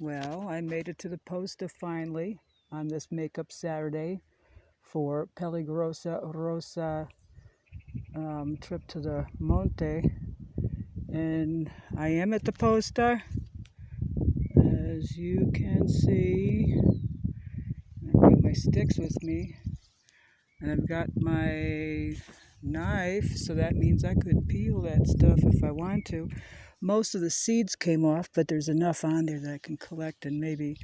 Well, I made it to the posta finally on this makeup Saturday for Peligrosa Rosa trip to the Monte. And I am at the posta, as you can see. I've got my sticks with me, and I've got my knife, so that means I could peel that stuff if I want to. Most of the seeds came off, but there's enough on there that I can collect and maybe,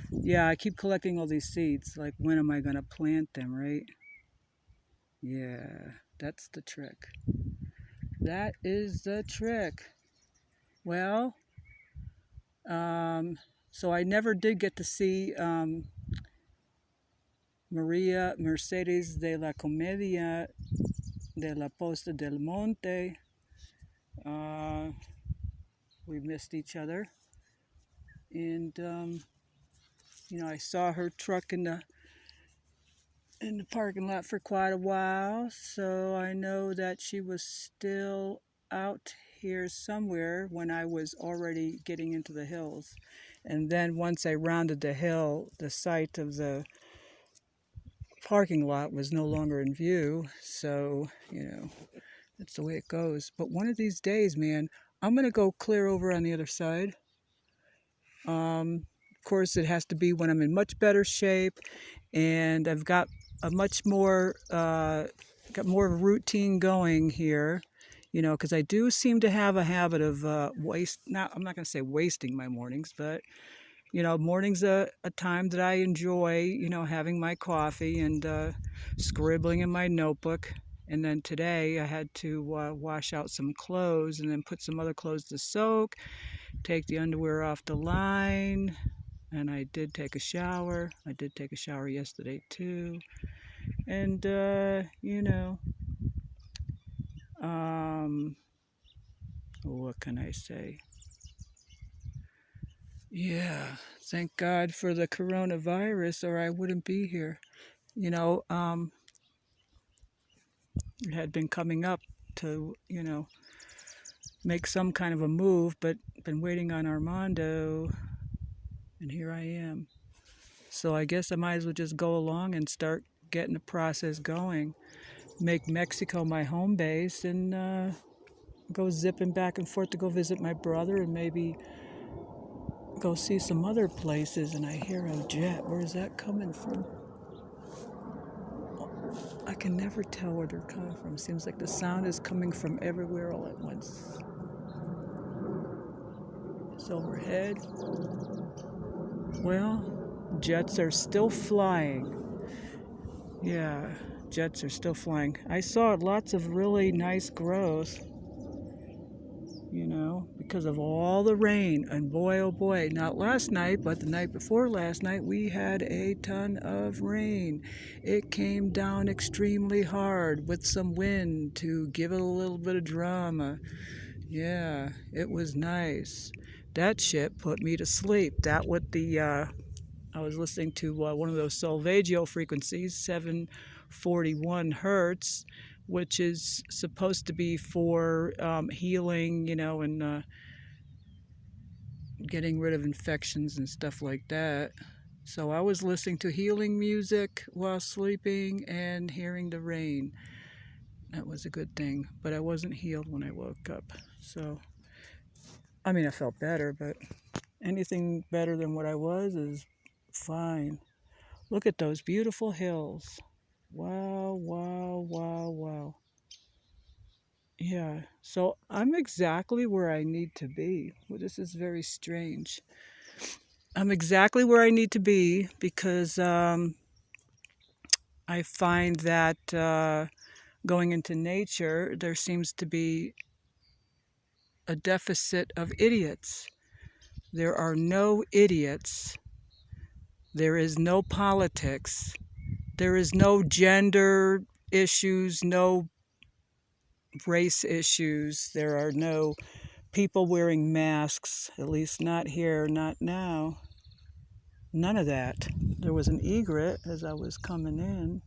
yeah, I keep collecting all these seeds. Like, when am I going to plant them, right? Yeah, that's the trick. That is the trick. Well, so I never did get to see Maria Mercedes de la Comedia de la Posta del Monte. We missed each other. And, I saw her truck in the parking lot for quite a while, so I know that she was still out here somewhere when I was already getting into the hills. And then once I rounded the hill, the site of the parking lot was no longer in view, so, that's the way it goes. But one of these days, man, I'm going to go clear over on the other side. Of course, it has to be when I'm in much better shape and I've got a much more routine going here, because I do seem to have a habit of I'm not going to say wasting my mornings, but morning's a time that I enjoy, having my coffee and scribbling in my notebook. And then today I had to wash out some clothes and then put some other clothes to soak, take the underwear off the line. And I did take a shower. I did take a shower yesterday too. And, what can I say? Yeah, thank God for the coronavirus, or I wouldn't be here. It had been coming up to, make some kind of a move, but been waiting on Armando, and here I am. So I guess I might as well just go along and start getting the process going. Make Mexico my home base and go zipping back and forth to go visit my brother and maybe go see some other places. And I hear a jet. Where is that coming from? I can never tell where they're coming from. Seems like the sound is coming from everywhere all at once. It's overhead. Well, jets are still flying. Yeah, jets are still flying. I saw lots of really nice growth, because of all the rain. And boy, oh boy, not last night, but the night before last night, we had a ton of rain. It came down extremely hard with some wind to give it a little bit of drama. Yeah, it was nice. That shit put me to sleep. I was listening to one of those Solfeggio frequencies, 741 hertz, which is supposed to be for healing, and getting rid of infections and stuff like that. So I was listening to healing music while sleeping and hearing the rain. That was a good thing, but I wasn't healed when I woke up. So, I mean, I felt better, but anything better than what I was is fine. Look at those beautiful hills. Wow, wow, wow, wow. Yeah, so I'm exactly where I need to be. Well, this is very strange. I'm exactly where I need to be because I find that going into nature, there seems to be a deficit of idiots. There are no idiots. There is no politics. There is no gender issues, no race issues. There are no people wearing masks, at least not here, not now. None of that. There was an egret as I was coming in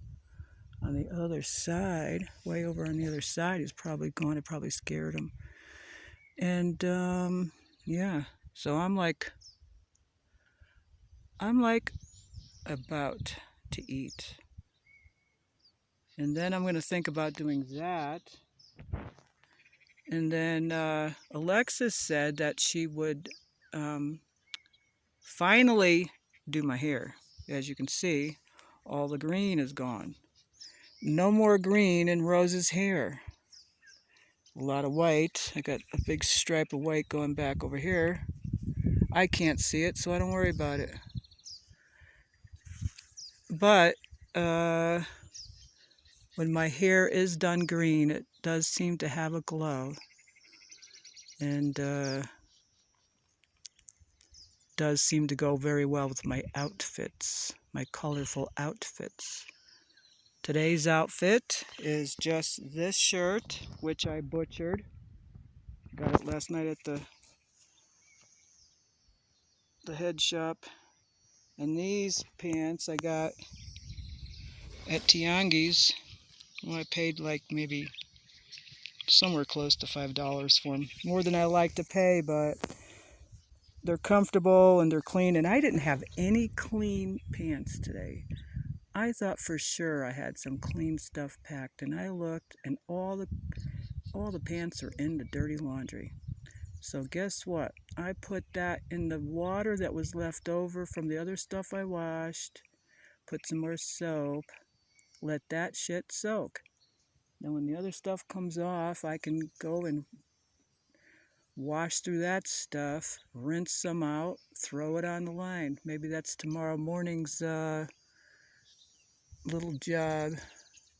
on the other side, way over on the other side. He's probably gone. It probably scared him. And yeah, so I'm like I'm like about to eat. And then I'm going to think about doing that. And then Alexis said that she would um, finally do my hair. As you can see, all the green is gone. No more green in Rosa's hair. A lot of white. I got a big stripe of white going back over here. I can't see it, so I don't worry about it. But when my hair is done green, it does seem to have a glow. And does seem to go very well with my outfits, my colorful outfits. Today's outfit is just this shirt, which I butchered. Got it last night at the head shop. And these pants I got at Tianguis. Well, I paid like maybe somewhere close to $5 for them. More than I like to pay, but they're comfortable and they're clean. And I didn't have any clean pants today. I thought for sure I had some clean stuff packed, and I looked, and all the pants are in the dirty laundry. So guess what? I put that in the water that was left over from the other stuff I washed, put some more soap, let that shit soak. Then when the other stuff comes off, I can go and wash through that stuff, rinse some out, throw it on the line. Maybe that's tomorrow morning's little job.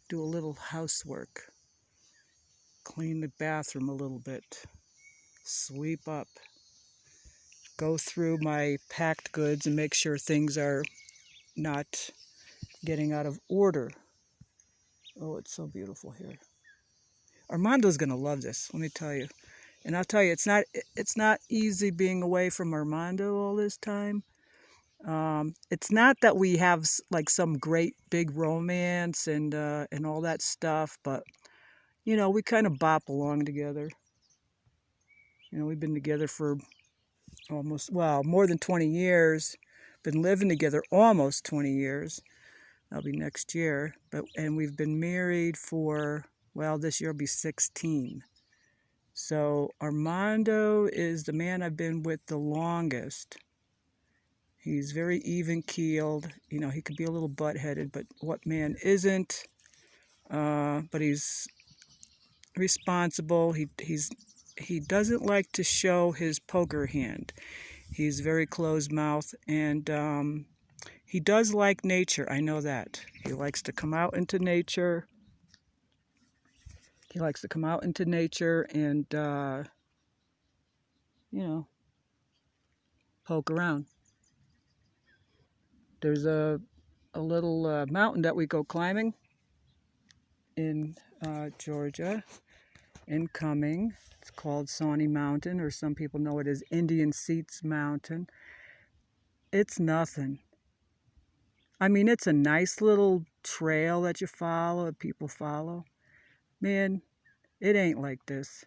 Do a little housework. Clean the bathroom a little bit. Sweep up. Go through my packed goods and make sure things are not getting out of order. Oh, it's so beautiful here. Armando's gonna love this, let me tell you. And I'll tell you, it's not easy being away from Armando all this time. It's not that we have like some great big romance and all that stuff, but you know, we kind of bop along together. You know, we've been together for almost, well, more than 20 years. Been living together almost 20 years. That'll be next year. And we've been married for, well, this year will be 16. So Armando is the man I've been with the longest. He's very even-keeled. You know, he could be a little butt-headed, but what man isn't? But he's responsible. He doesn't like to show his poker hand. He's very closed-mouthed, and he does like nature. I know that. He likes to come out into nature. He likes to come out into nature and, you know, poke around. There's a little mountain that we go climbing in Georgia, incoming. It's called Sawney Mountain, or some people know it as Indian Seats Mountain. It's nothing. I mean, it's a nice little trail that you follow, that people follow. Man, it ain't like this.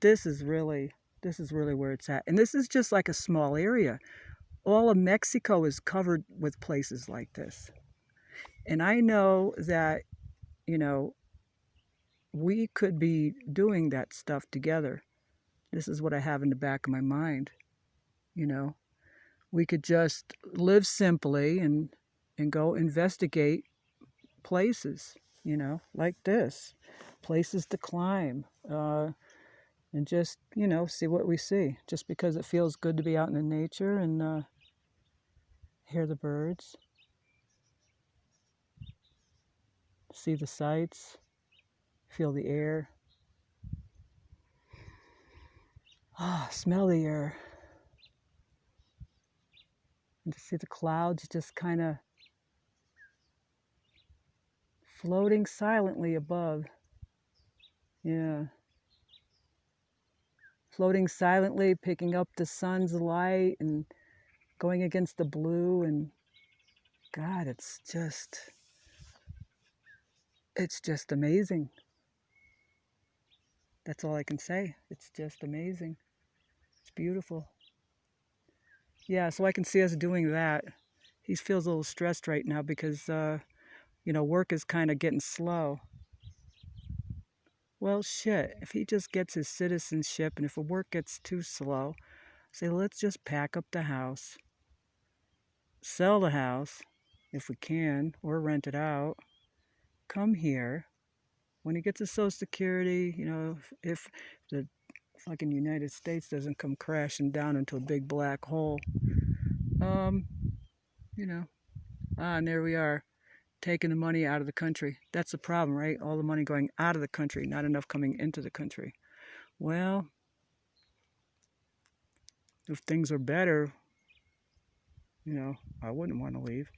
This is really where it's at. And this is just like a small area. All of Mexico is covered with places like this. And I know that, you know, we could be doing that stuff together. This is what I have in the back of my mind. You know, we could just live simply and go investigate places, you know, like this, places to climb, and just, you know, see what we see. Just because it feels good to be out in the nature and hear the birds, see the sights, feel the air. Smell the air. And to see the clouds just kind of floating silently above. Yeah. Floating silently, picking up the sun's light and going against the blue. And God, it's just amazing. That's all I can say. It's just amazing. It's beautiful. Yeah, so I can see us doing that. He feels a little stressed right now because, work is kind of getting slow. Well, shit, if he just gets his citizenship and if work gets too slow, say, let's just pack up the house, sell the house if we can, or rent it out, come here. When he gets his Social Security, if the fucking United States doesn't come crashing down into a big black hole, um, you know, and there we are, taking the money out of the country. That's the problem, right? All the money going out of the country, not enough coming into the country. Well, if things are better, I wouldn't want to leave.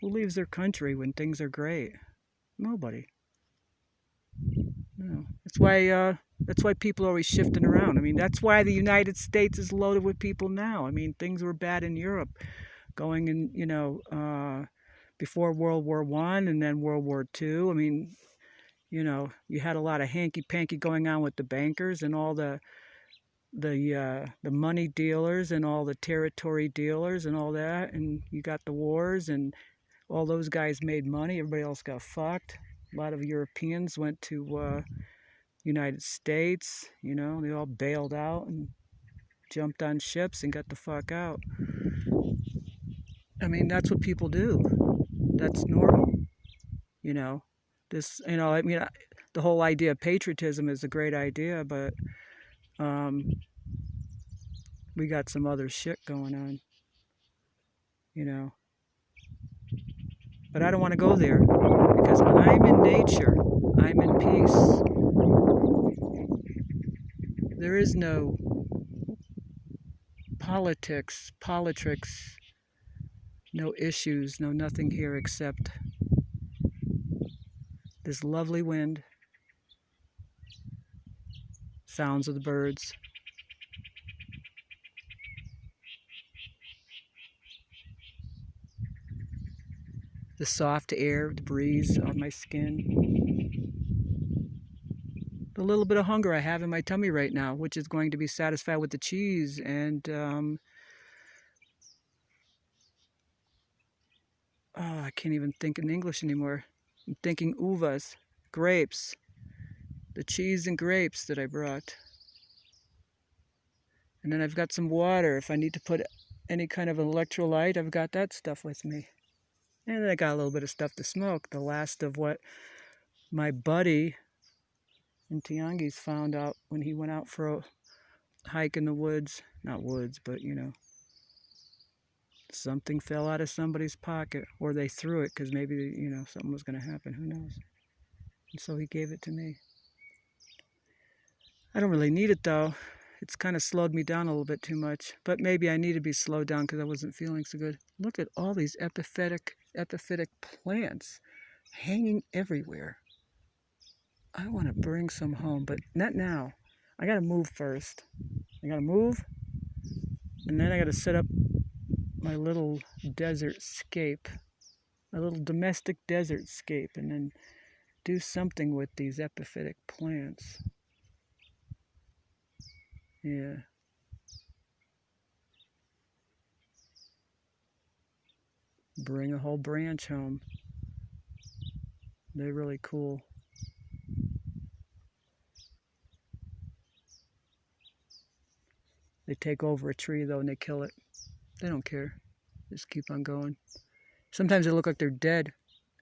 Who leaves their country when things are great? Nobody. No. That's why people are always shifting around. I mean, that's why the United States is loaded with people now. I mean, things were bad in Europe, going in, before World War One and then World War Two. I mean, you had a lot of hanky panky going on with the bankers and all the money dealers and all the territory dealers and all that, and you got the wars and all those guys made money. Everybody else got fucked. A lot of Europeans went to United States. They all bailed out and jumped on ships and got the fuck out. I mean, that's what people do. That's normal. You know, I mean, the whole idea of patriotism is a great idea, but um, we got some other shit going on. You know, but I don't want to go there because I'm in nature. I'm in peace. There is no politics, no issues, no nothing here except this lovely wind, sounds of the birds, the soft air, the breeze on my skin, the little bit of hunger I have in my tummy right now, which is going to be satisfied with the cheese and I can't even think in English anymore. I'm thinking uvas, grapes, the cheese and grapes that I brought. And then I've got some water. If I need to put any kind of electrolyte, I've got that stuff with me. And then I got a little bit of stuff to smoke. The last of what my buddy in Tianguis found out when he went out for a hike in the woods. Not woods, but something fell out of somebody's pocket. Or they threw it because maybe, something was going to happen. Who knows? And so he gave it to me. I don't really need it though. It's kind of slowed me down a little bit too much. But maybe I need to be slowed down because I wasn't feeling so good. Look at all these epiphytic plants hanging everywhere. I want to bring some home, but not now. I got to move first. I got to move, and then I got to set up my little desert scape, my little domestic desert scape, and then do something with these epiphytic plants. Yeah. Bring a whole branch home. They're really cool. They take over a tree though and they kill it. They don't care. Just keep on going. Sometimes they look like they're dead,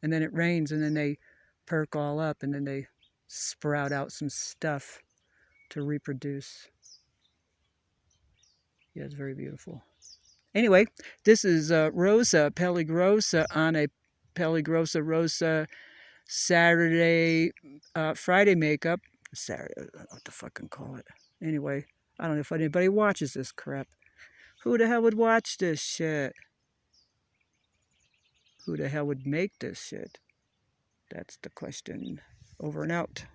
and then it rains, and then they perk all up, and then they sprout out some stuff to reproduce. Yeah, it's very beautiful. Anyway, this is Rosa, Peligrosa on a Peligrosa Rosa Saturday, Friday makeup. Saturday, what the fucking call it? Anyway, I don't know if anybody watches this crap. Who the hell would watch this shit? Who the hell would make this shit? That's the question. Over and out.